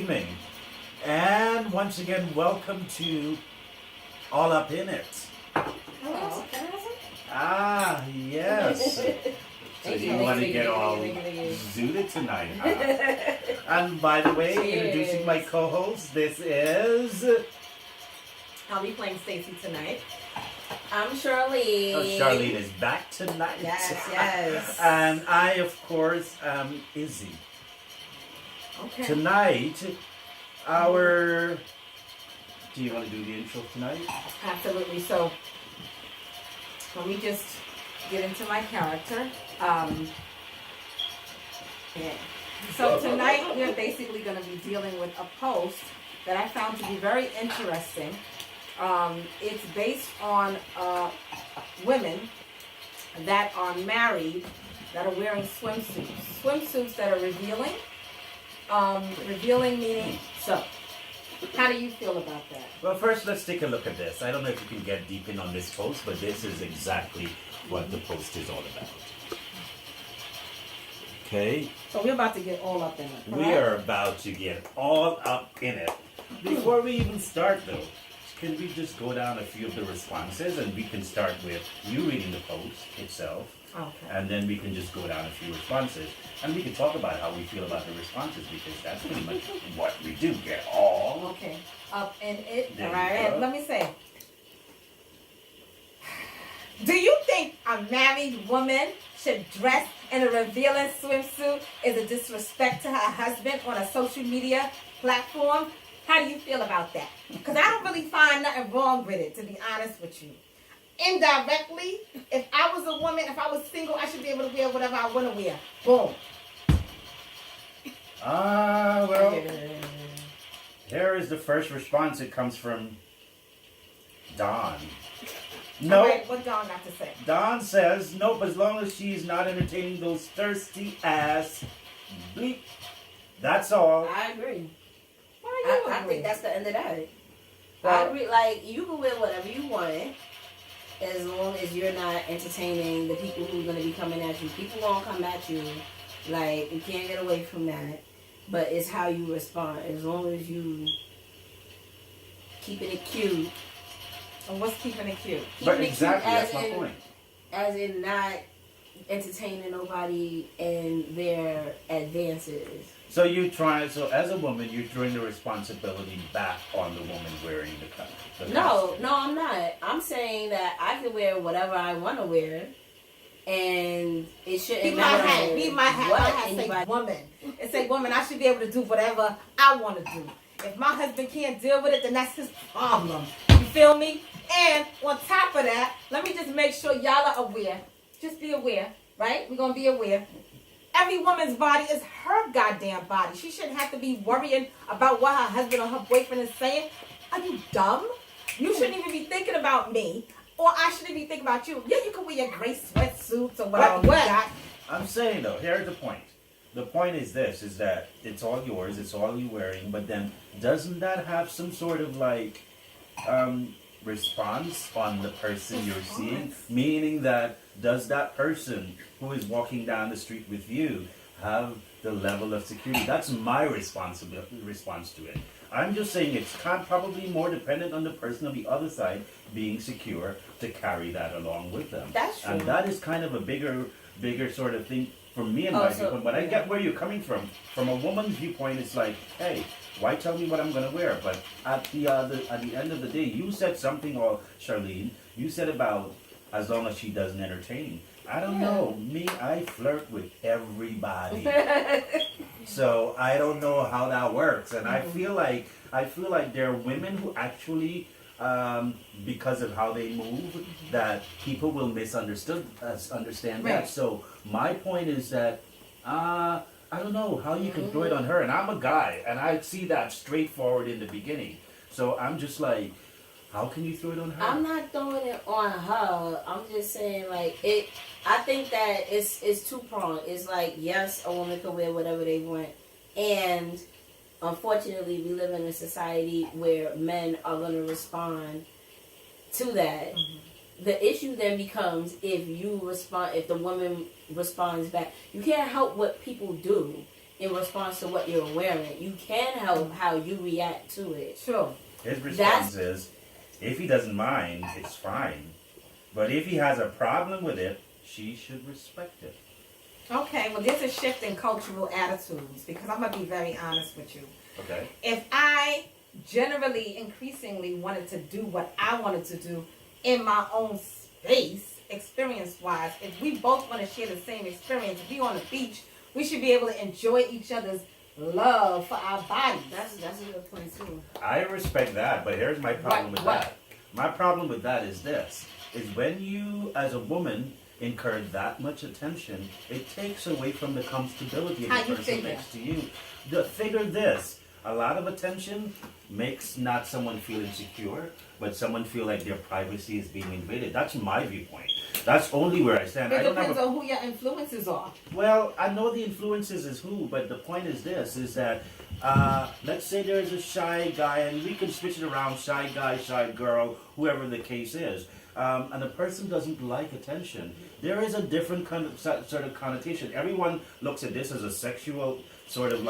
And once again, welcome to All Up in It. Hello. Ah, yes. So you want to get all zooted tonight, huh? And by the way, introducing my co-host, this is... I'll be playing Stacy tonight. I'm Charlene. Oh, Charlene is back tonight. Yes. And I, of course, am Izzy. Okay. Tonight, our... Do you want to do the intro tonight? Absolutely. So, let me just get into my character. So tonight we're basically going to be dealing with a post that I found to be very interesting. It's based on women that are married that are wearing swimsuits. Swimsuits that are revealing. Revealing meaning so. How do you feel about that? Well, first let's take a look at this. I don't know if you can get deep in on this post, but this is exactly what the post is all about. Okay? So we're about to get all up in it. We are about to get all up in it. Before we even start though, can we just go down a few of the responses and we can start with you reading the post itself. Okay. And then we can just go down a few responses. And we can talk about how we feel about the responses because that's pretty much what we do. Get all Okay. Up in it. There All you right. go. And let me say. Do you think a married woman should dress in a revealing swimsuit is a disrespect to her husband on a social media platform? How do you feel about that? Because I don't really find nothing wrong with it, to be honest with you. Indirectly, if I was a woman, if I was single, I should be able to wear whatever I want to wear. Boom. Well, here is the first response. It comes from Don. No. All right, what Dawn got to say? Don says, nope, as long as she's not entertaining those thirsty ass bleep. That's all. I agree. Why do you I agree? think that's the end of that. I Well, agree. Like, you can wear whatever you want as long as you're not entertaining the people who are going to be coming at you. People won't come at you. Like, you can't get away from that. But it's how you respond. As long as you keeping it cute. And what's keeping it cute? But Keeping it exactly, cute that's my point. as in not entertaining nobody and their advances. So so as a woman, you're throwing the responsibility back on the woman wearing the No, I'm not. I'm saying that I can wear whatever I want to wear, and it shouldn't He might matter have. He might have. what I have say anybody. woman. It say woman. I should be able to do whatever I want to do. If my husband can't deal with it, then that's his problem. You feel me? And on top of that, let me just make sure y'all are aware. Just be aware, right? We're gonna be aware. Every woman's body is her goddamn body. She shouldn't have to be worrying about what her husband or her boyfriend is saying. Are you dumb? You shouldn't even be thinking about me. Or I shouldn't be thinking about you. Yeah, you can wear your gray sweatsuits or whatever you got. I'm saying though, here's the point. The point is this, is that it's all yours, it's all you wearing, but then doesn't that have some sort of like response on the person you're seeing? Meaning that does that person who is walking down the street with you have the level of security? That's my response to it. I'm just saying it's probably more dependent on the person on the other side being secure to carry that along with them. That's true. And that is kind of a bigger sort of thing for me and my viewpoint. But I get where you're coming from. From a woman's viewpoint, it's like, hey, why tell me what I'm gonna wear? But at the end of the day, you said something, or Charlene, you said about as long as she doesn't entertain. I don't know. Me, I flirt with everybody. So I don't know how that works. And I feel like there are women who actually because of how they move, that people will understand Right. that. So my point is that I don't know how you can throw it on her. And I'm a guy, and I see that straightforward in the beginning. So I'm just like, how can you throw it on her? I'm not throwing it on her. I'm just saying, like, it. I think that it's two-pronged. It's like, yes, a woman can wear whatever they want, and unfortunately, we live in a society where men are going to respond to that. Mm-hmm. The issue then becomes if the woman responds back. You can't help what people do. in response to what you're wearing. You can help how you react to it. Sure. His response is, if he doesn't mind, it's fine. But if he has a problem with it, she should respect it. Okay, well, there's a shift in cultural attitudes because I'm going to be very honest with you. Okay. If I generally, increasingly wanted to do what I wanted to do in my own space, experience-wise, if we both want to share the same experience, if we on the beach, we should be able to enjoy each other's love for our bodies. That's a good point too. I respect that, but here's my problem with that. My problem with that is this, is when you, as a woman, incur that much attention, it takes away from the comfortability of the person next to you. Figure this. A lot of attention makes not someone feel insecure, but someone feel like their privacy is being invaded. That's my viewpoint. That's only where I stand. It depends on who your influences are. Well, I know the influences is who, but the point is this, is that let's say there's a shy guy, and we can switch it around, shy guy, shy girl, whoever the case is. And a person doesn't like attention. There is a different sort of connotation. Everyone looks at this as a sexual sort of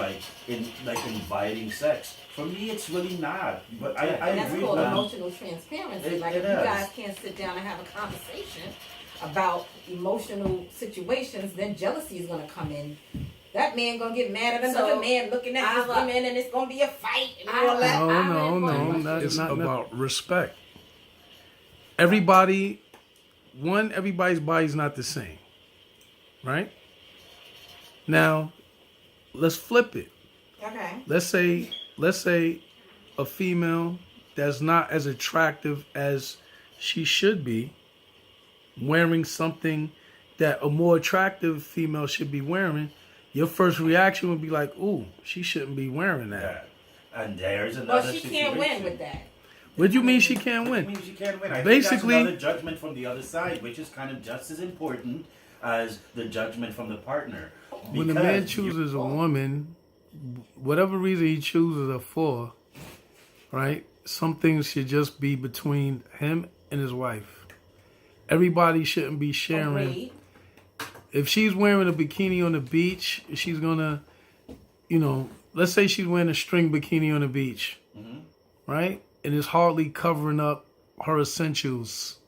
inviting sex. For me, it's really not. But I and that's agree called with emotional transparency. If you guys can't sit down and have a conversation about emotional situations, then jealousy is going to come in. That man gonna get mad at another man looking at his women, and it's gonna be a fight and all that. No. It's not about respect. Everybody's body's not the same, right? Now, let's flip it. Okay. Let's say a female that's not as attractive as she should be, wearing something that a more attractive female should be wearing. Your first reaction would be like, "Ooh, she shouldn't be wearing that." Yeah. And there's another situation. But she can't win with that. What do you mean she can't win? What do you mean she can't win? I Basically, think that's another judgment from the other side, which is kind of just as important as the judgment from the partner. When a man chooses a woman, whatever reason he chooses her for, right? Some things should just be between him and his wife. Everybody shouldn't be sharing. Agreed. If she's wearing a bikini on the beach, she's gonna, let's say she's wearing a string bikini on the beach, right? And it's hardly covering up her essentials.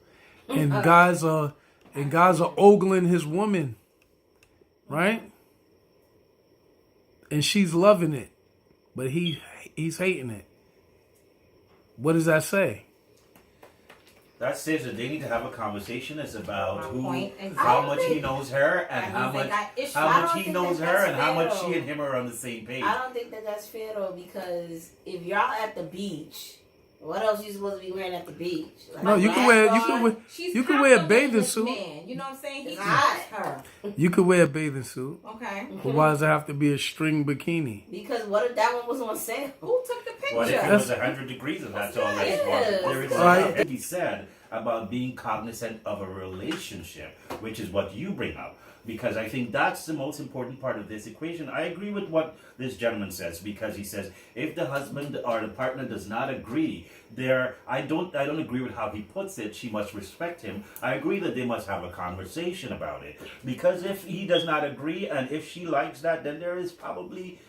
And guys are ogling his woman, right? And she's loving it, but he's hating it. What does that say? That says that they need to have a conversation. It's about how much he knows her and how much he knows her and how much she and him are on the same page. I don't think that's fair though, because if y'all at the beach, what else you supposed to be wearing at the beach? No, you can wear a bathing suit. Man. You know what I'm saying? He's hot. Her. You could wear a bathing suit. Okay. But why does it have to be a string bikini? Because what if that one was on sale? Who took the picture? What if it was 100 degrees and that's all that's possible? There is enough to be said about being cognizant of a relationship, which is what you bring up. Because I think that's the most important part of this equation. I agree with what this gentleman says, because he says if the husband or the partner does not agree, I don't agree with how he puts it. She must respect him. I agree that they must have a conversation about it. Because if he does not agree and if she likes that, then they probably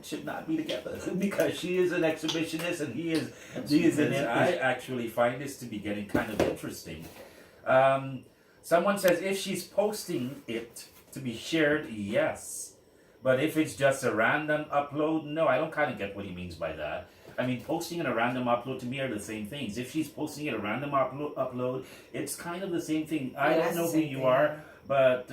should not be together because she is an exhibitionist and he is I actually find this to be getting kind of interesting. Someone says if she's posting it to be shared, yes. But if it's just a random upload, no, I don't kind of get what he means by that. I mean, posting and a random upload to me are the same things. If she's posting it a random upload, it's kind of the same thing. I don't know who you are, but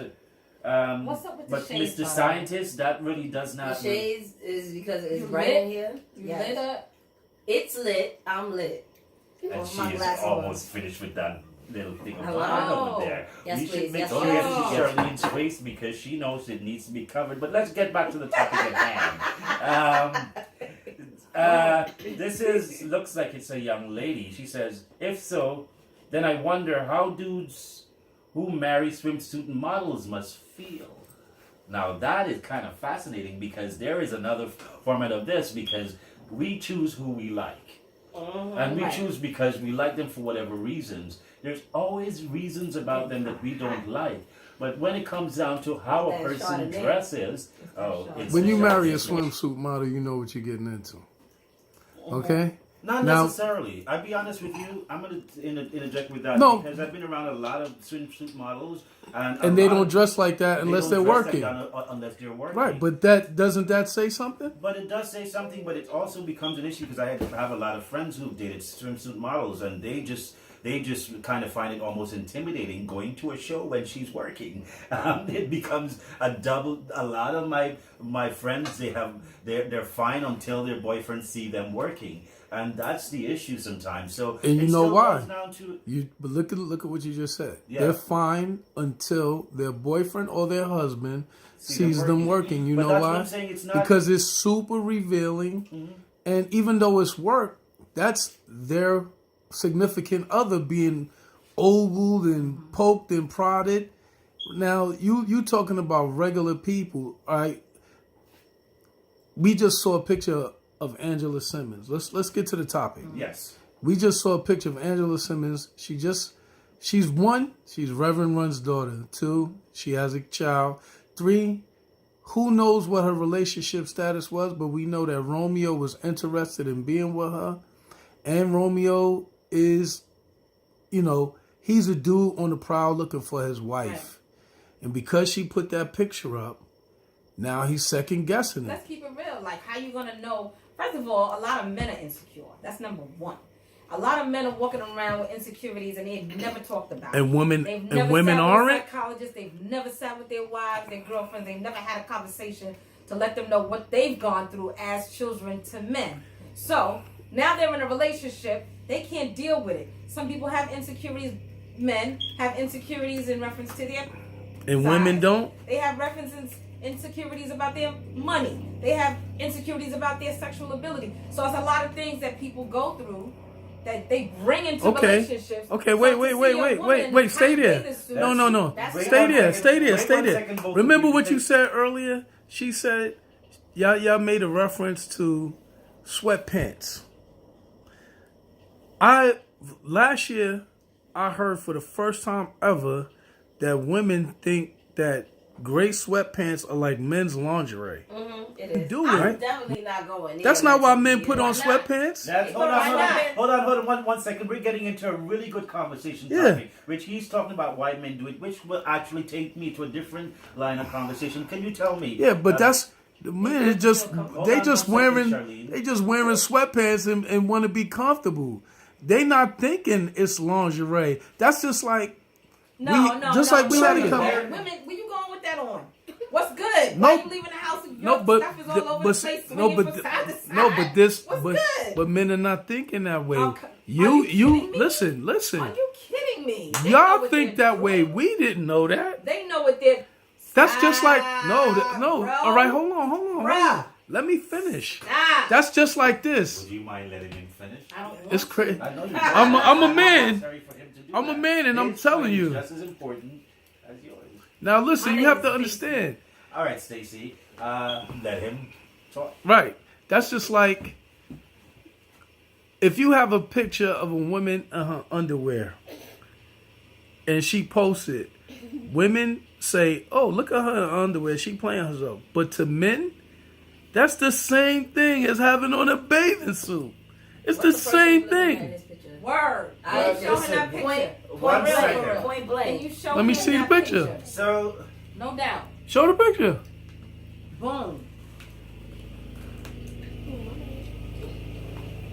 what's up with the shades, Mr. Scientist, that really does not. The shades is because it's bright in here. You lit up? It's lit. I'm lit. And she is almost finished with that little thing of wine over there. Yes, we should please. make Yes, sure please. Charlene's face because she knows it needs to be covered. But let's get back to the topic at hand. This looks like it's a young lady. She says, if so, then I wonder how dudes who marry swimsuit models must feel. Now that is kind of fascinating because there is another format of this because we choose who we like. And we choose because we like them for whatever reasons. There's always reasons about them that we don't like. But when it comes down to how a That person Chardonnay. dresses, Chardonnay. it's When you marry a it's- swimsuit model, you know what you're getting into. Okay? Not Now- necessarily. I'll be honest with you. I'm going to interject with that No. because I've been around a lot of swimsuit models, and And they don't dress like that unless they're working. unless they're working. Right, but doesn't that say something? But it does say something, but it also becomes an issue because I have a lot of friends who've dated swimsuit models, and they just kind of find it almost intimidating going to a show when she's working. It becomes a lot of my friends, they're fine until their boyfriends see them working, and that's the issue sometimes. So And you it know still why? goes down to, But look at what you just said. Yeah. They're fine until their boyfriend or their husband sees them working. You But know that's what why? I'm saying, it's not- Because it's super revealing, and even though it's work, that's their significant other being ogled and poked and prodded. Now you talking about regular people, all right? We just saw a picture of Angela Simmons. Let's get to the topic. yes. We just saw a picture of Angela Simmons. She's one, she's Reverend Run's daughter. Two, she has a child. Three, who knows what her relationship status was, but we know that Romeo was interested in being with her. And Romeo is, he's a dude on the prowl looking for his wife. Right. And because she put that picture up, now he's second guessing it. Let's keep it real. Like, how you gonna know? First of all, a lot of men are insecure. That's number one. A lot of men are walking around with insecurities and they've never talked about it. And women They've and never women sat with aren't. a psychologist. They've never sat with their wives, their girlfriends. They've never had a conversation to let them know what they've gone through as children to men. So now they're in a relationship. They can't deal with it. Some people have insecurities. Men have insecurities in reference to their And size. women don't. They have insecurities about their money. They have insecurities about their sexual ability. So it's a lot of things that people go through that they bring into relationships. Okay, So wait, to wait, see wait, a wait, woman wait, stay in a there. bathing suit- No. That's Wait Stay one there, second. stay there, Wait stay one there. second, both of Remember you. what you said earlier? She said, y'all made a reference to sweatpants. Last year, I heard for the first time ever that women think that gray sweatpants are like men's lingerie. It is. Do I'm right? definitely not going. That's near not why that men TV. put Why on not? sweatpants. Hold on, one second. We're getting into a really good conversation Yeah. topic, which he's talking about why men do it, which will actually take me to a different line of conversation. Can you tell me? Yeah, but that's the men is just Hold they on just one second, wearing Charlene. they just wearing sweatpants and want to be comfortable. They not thinking it's lingerie. That's just like No. just like we had a Women, couple. where you going with that on? What's good? No. Why you leaving the house and your stuff is all over the place, swinging from side to side? What's good? but men are not thinking that way. Okay. Are You kidding me? listen. Are you kidding me? They know Y'all what think they're that way. doing. We didn't know that. They know what they're. That's just like no. Bro. All right, hold on. Bruh. Let me finish. Nah. That's just like this. Would you mind letting him finish? I don't want It's to. crazy. I know you. I'm a man. Sorry for him to do I'm a that. man, and I'm His telling point is you. just as important as yours. Now listen, My you have name to is Stacey. understand. All right, Stacy. Let him talk. Right. That's just like if you have a picture of a woman in her underwear and she posts it, women say, "Oh, look at her in her underwear. She playing herself." But to men, that's the same thing as having on a bathing suit. It's What the person same looking at thing. this picture? Word. I Show him listen, that picture. Point One blank. second. Point Can blank. you show Let me him see the that picture. So, No doubt. Show the picture. Boom.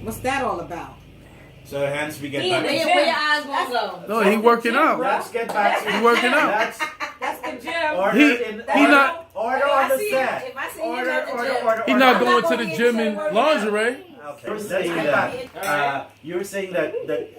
What's that all about? so hence we get He back. in the To, gym. Where your eyes gonna go? No, he working out. let's get back to He working out. That's That's the gym. order He- in he order, not- order If on I the see set. If I see him Order, at the order, gym, order, He's order. not I'm going not to gonna the be gym in in working lingerie. Okay, let's say that you're saying that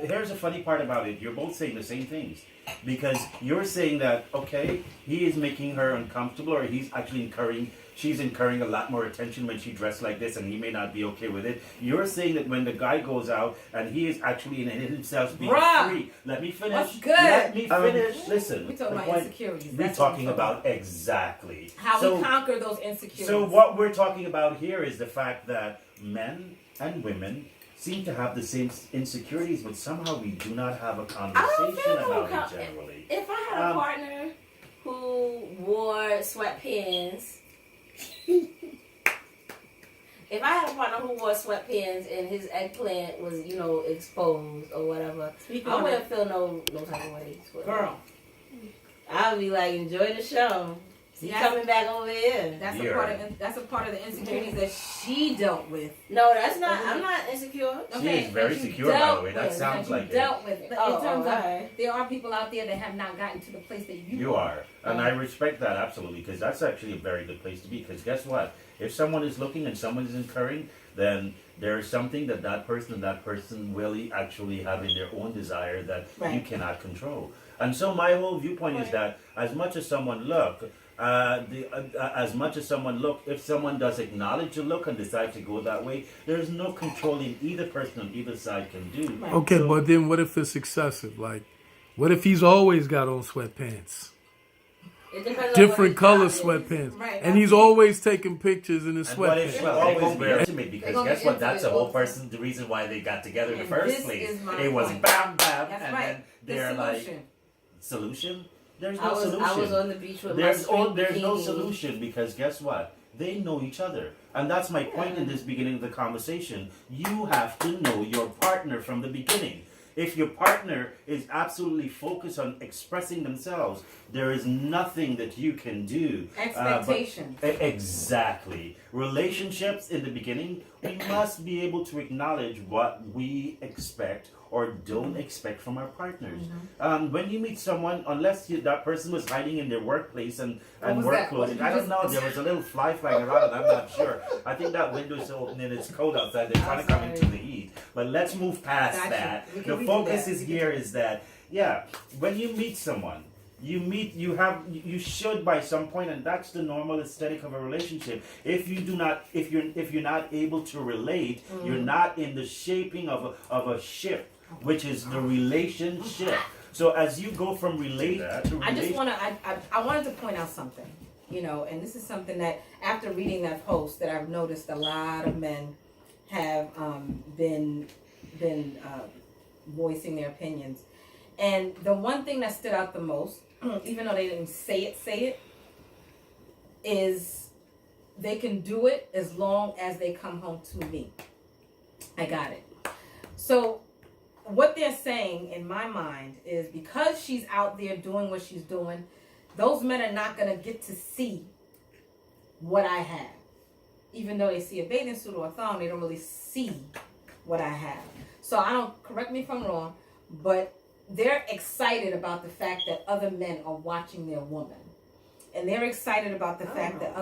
here's the funny part about it. You're both saying the same things because you're saying that okay, he is making her uncomfortable, or he's actually she's incurring a lot more attention when she dressed like this, and he may not be okay with it. You're saying that when the guy goes out and he is actually in himself being Bruh. free. Let me finish. What's good? Let me finish. Listen, We talking the about point- insecurities. We're That's what talking we're about exactly how so, we conquer those insecurities. so what we're talking about here is the fact that men and women seem to have the same insecurities, but somehow we do not have a I don't conversation feel no about it generally. If I had a Um, partner who wore sweatpants, if I had a partner who wore sweatpants and his eggplant was, exposed or whatever, I wouldn't feel no type of way. Girl. I would be like, enjoy the show. See, coming back over here. That's a part of the insecurities that she dealt with. No, that's not. I'm not insecure. She is very secure, by the way. That sounds like dealt with. In terms of, there are people out there that have not gotten to the place that you are. And I respect that absolutely, because that's actually a very good place to be. Because guess what? If someone is looking and someone is incurring, then there is something that person will actually have in their own desire that you cannot control. And so my whole viewpoint is that as much as someone look, if someone does acknowledge the look and decide to go that way, there's no controlling either person on either side can do. Okay, so, but then what if it's excessive? Like, what if he's always got on sweatpants? Different color sweatpants. Right. And he's always taking pictures in his sweatpants. Always wear intimate, because guess what? That's the whole person, the reason why they got together in the first place. It was bam, bam, and then they're like, solution? There's no solution. I was on the beach with there's no solution, because guess what? They know each other. And that's my point in this beginning of the conversation. You have to know your partner from the beginning. If your partner is absolutely focused on expressing themselves, there is nothing that you can do. Expectations. Exactly. Relationships in the beginning, we must be able to acknowledge what we expect or don't expect from our partners. When you meet someone, unless that person was hiding in their workplace and work clothing, I don't know, there was a little fly flying around, I'm not sure. I think that window is open and it's cold outside, they're trying to come into the heat. But let's move past that. The focus is here is that, when you meet someone, you should by some point, and that's the normal aesthetic of a relationship. If you're not able to relate, you're not in the shaping of a ship, which is the relationship. So as you go from relate to I wanted to point out something, and this is something that after reading that post that I've noticed a lot of men have been voicing their opinions. And the one thing that stood out the most, even though they didn't say it, is they can do it as long as they come home to me. I got it. So what they're saying in my mind is, because she's out there doing what she's doing, those men are not going to get to see what I have. Even though they see a bathing suit or a thong, they don't really see what I have. So correct me if I'm wrong, but they're excited about the fact that other men are watching their woman. And they're excited about the fact that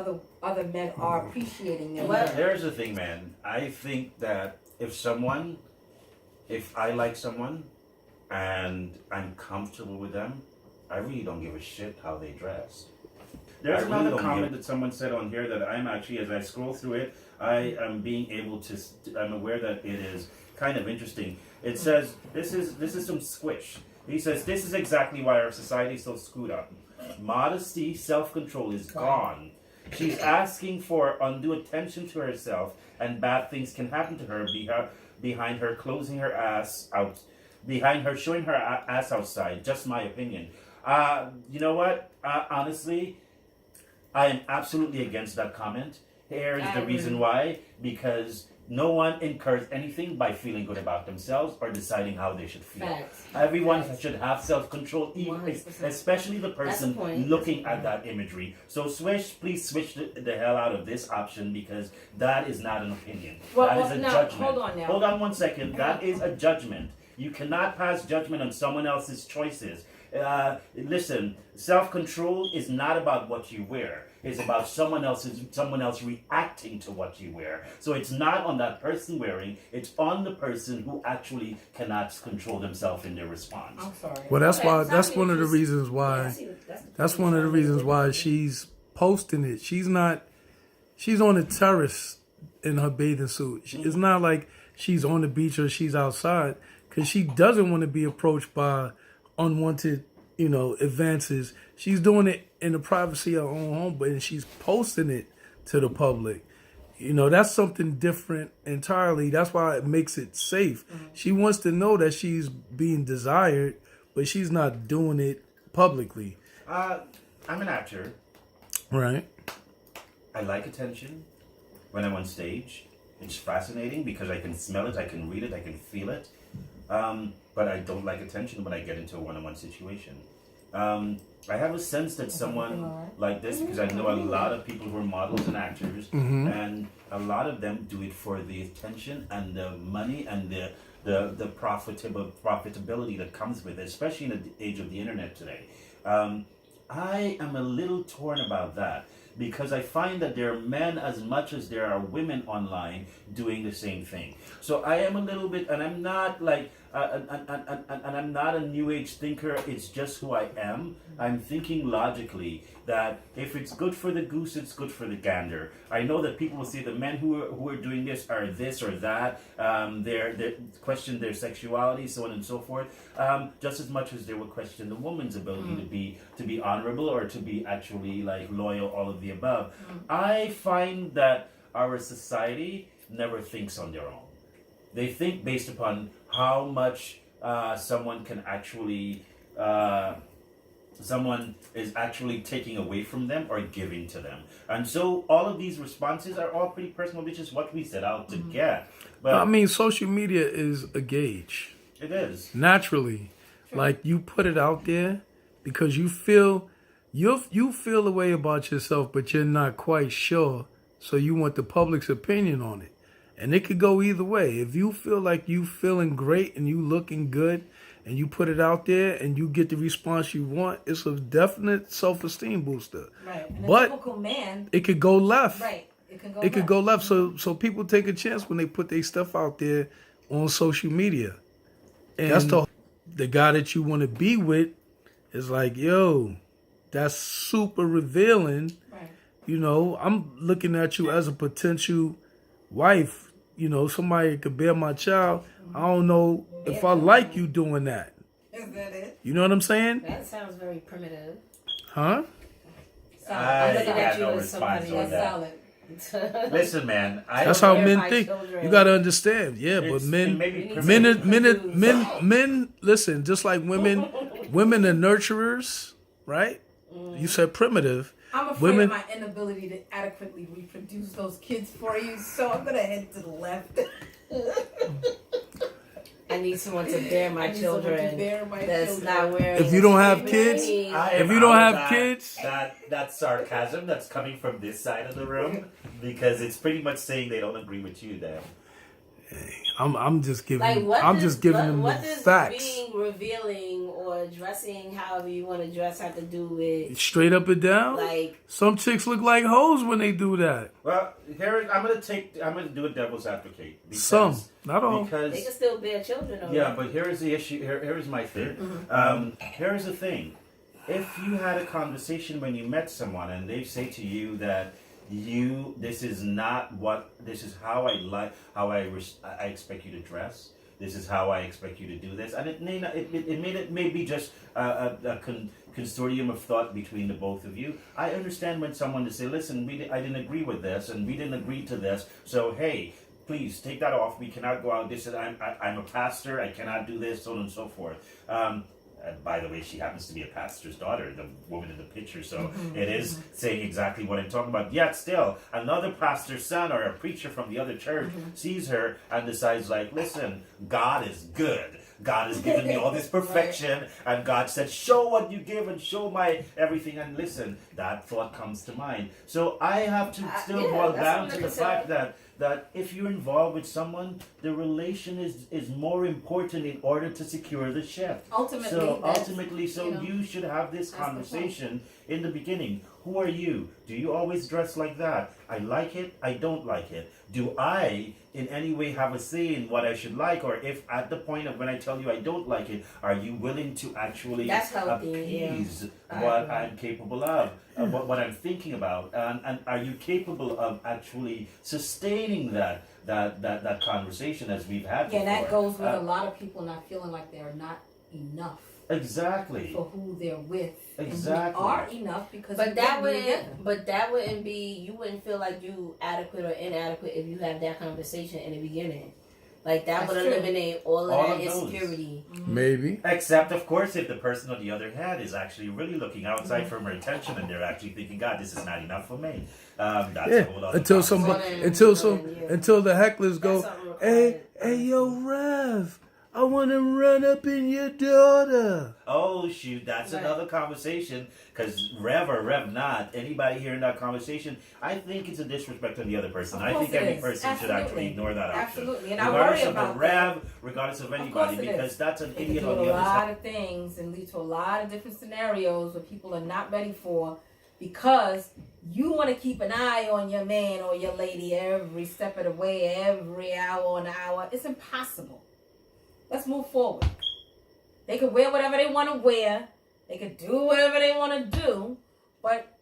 other men are appreciating their woman. Here's the thing, man. I think that if I like someone and I'm comfortable with them, I really don't give a shit how they dress. There's another comment that someone said on here that I'm actually, as I scroll through it, I'm aware that it is kind of interesting. It says, this is some squish. He says, this is exactly why our society is so screwed up. Modesty, self-control is gone. She's asking for undue attention to herself, and bad things can happen to her behind her closing her ass out, behind her showing her ass outside. Just my opinion. You know what? Honestly, I am absolutely against that comment. Here is the reason why. Because no one incurs anything by feeling good about themselves or deciding how they should feel. Facts. Everyone should have self-control, especially the person looking at that imagery. So please switch the hell out of this option, because that is not an opinion. That is a judgment. Hold on 1 second. That is a judgment. You cannot pass judgment on someone else's choices. Listen, self-control is not about what you wear. It's about someone else reacting to what you wear. So it's not on that person wearing, it's on the person who actually cannot control themselves in their response. I'm sorry. Well, that's one of the reasons why she's posting it. She's on a terrace in her bathing suit. It's not like she's on the beach or she's outside, because she doesn't want to be approached by unwanted, advances. She's doing it in the privacy of her own home, but she's posting it to the public. That's something different entirely. That's why it makes it safe. Mm-hmm. She wants to know that she's being desired, but she's not doing it publicly. I'm an actor, Right. I like attention when I'm on stage. It's fascinating because I can smell it, I can read it, I can feel it. But I don't like attention when I get into a one-on-one situation. I have a sense that someone like this, because I know a lot of people who are models and actors, and a lot of them do it for the attention and the money and the profitability that comes with it, especially in the age of the internet today. I am a little torn about that because I find that there are men as much as there are women online doing the same thing. So I am a little bit, and I'm not like, and I'm not a new age thinker. It's just who I am. I'm thinking logically that if it's good for the goose, it's good for the gander. I know that people will say the men who are doing this are this or that. They question their sexuality, so on and so forth. Just as much as they will question the woman's ability to be honorable or to be actually like loyal, all of the above. I find that our society never thinks on their own. They think based upon how much someone can actually, someone is actually taking away from them or giving to them. And so all of these responses are all pretty personal, which is what we set out to get. But I mean, social media is a gauge. It is. Naturally. Like, you put it out there because you feel a way about yourself, but you're not quite sure. So you want the public's opinion on it. And it could go either way. If you feel like you feeling great and you looking good and you put it out there and you get the response you want, it's a definite self-esteem booster. Right. And but typical man, it could go left. Right. It could go left. So people take a chance when they put their stuff out there on social media. And that's the guy that you want to be with is like, yo, that's super revealing. Right. You know, I'm looking at you as a potential wife. You know, somebody could bear my child. I don't know if I like you doing that. Is that it? You know what I'm saying? That sounds very primitive. Huh? I'm looking I at got you no as response somebody on that's that. Solid. Listen, man. That's how bear men my think. children. You gotta understand. Yeah, but men, men. Listen, just like women are nurturers, right? You said primitive. I'm afraid of my inability to adequately reproduce those kids for you, so I'm gonna head to the left. I need someone to bear my children. That's children. not wearing. If you don't have kids, if you don't have kids, that's sarcasm that's coming from this side of the room because it's pretty much saying they don't agree with you, Dan. I'm just giving. Like, I'm just giving them what the does facts. being revealing or dressing however you want to dress have to do with Straight up and down. like Some chicks look like hoes when they do that. Well, here I'm gonna do a devil's advocate. Because, Some, not all. Because they can still bear children? Or yeah, but here is the issue. Here is my thing. Here is the thing. If you had a conversation when you met someone and they say to you that this is how I expect you to dress. This is how I expect you to do this, and it may be just a consortium of thought between the both of you. I understand when someone to say, listen, I didn't agree with this, and we didn't agree to this, so hey, please take that off. We cannot go out. This is I'm a pastor. I cannot do this, so on and so forth. By the way, she happens to be a pastor's daughter, the woman in the picture, so it is saying exactly what I'm talking about. Yet still, another pastor's son or a preacher from the other church sees her and decides like, listen, God is good. God has given me all this perfection, and God said, show what you give and show my everything, and listen, that thought comes to mind. So I have to still boil down to the fact that if you're involved with someone, the relation is more important in order to secure the shift. Ultimately, you should have this conversation in the beginning. Who are you? Do you always dress like that? I like it, I don't like it. Do I in any way have a say in what I should like? Or if at the point of when I tell you I don't like it, are you willing to actually appease what I'm capable of, what I'm thinking about? And are you capable of actually sustaining that conversation as we've had before? Yeah, that goes with a lot of people not feeling like they're not enough. Exactly. For who they're with. Exactly. And who are enough because But that wouldn't be, you wouldn't feel like you adequate or inadequate if you have that conversation in the beginning. Like that That's would true. eliminate all All of that of those. insecurity. Maybe. Except, of course, if the person on the other hand is actually really looking outside for more attention and they're actually thinking, God, this is not enough for me. That's a Yeah. whole other Until conversation. somebody, Yeah. until the hecklers go, That's something hey, required, hey, yo, Rev, I want to run up in your daughter. Oh, shoot, that's Right. another conversation. Because Rev or Rev not, anybody hearing that conversation, I think it's a disrespect to the other person. Of I course think it every is. person should actually Absolutely. ignore that option. Absolutely. And I Regardless worry of the about Rev, regardless of course anybody, it because is. that's an It can idiot do on a the other lot side. of things and lead to a lot of different scenarios where people are not ready for because you want to keep an eye on your man or your lady every step of the way, every hour on the hour. It's impossible. Let's move forward. They can wear whatever they want to wear. They can do whatever they want to do. But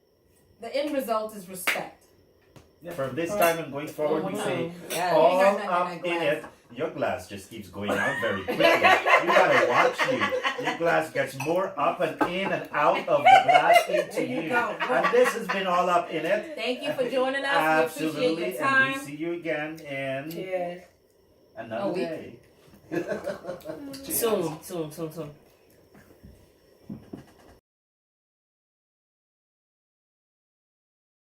the end result is respect. Yeah, from this time and going forward, we say Yeah. all You ain't got nothing up in in that it. Your glass just keeps going out very quickly. You gotta watch you. Your glass gets more up and in and out of the glass into There you you. go. And this has been all up in it. Thank you for joining us. Absolutely. We appreciate your time. And we see you again in Cheers. another week. day. Soon.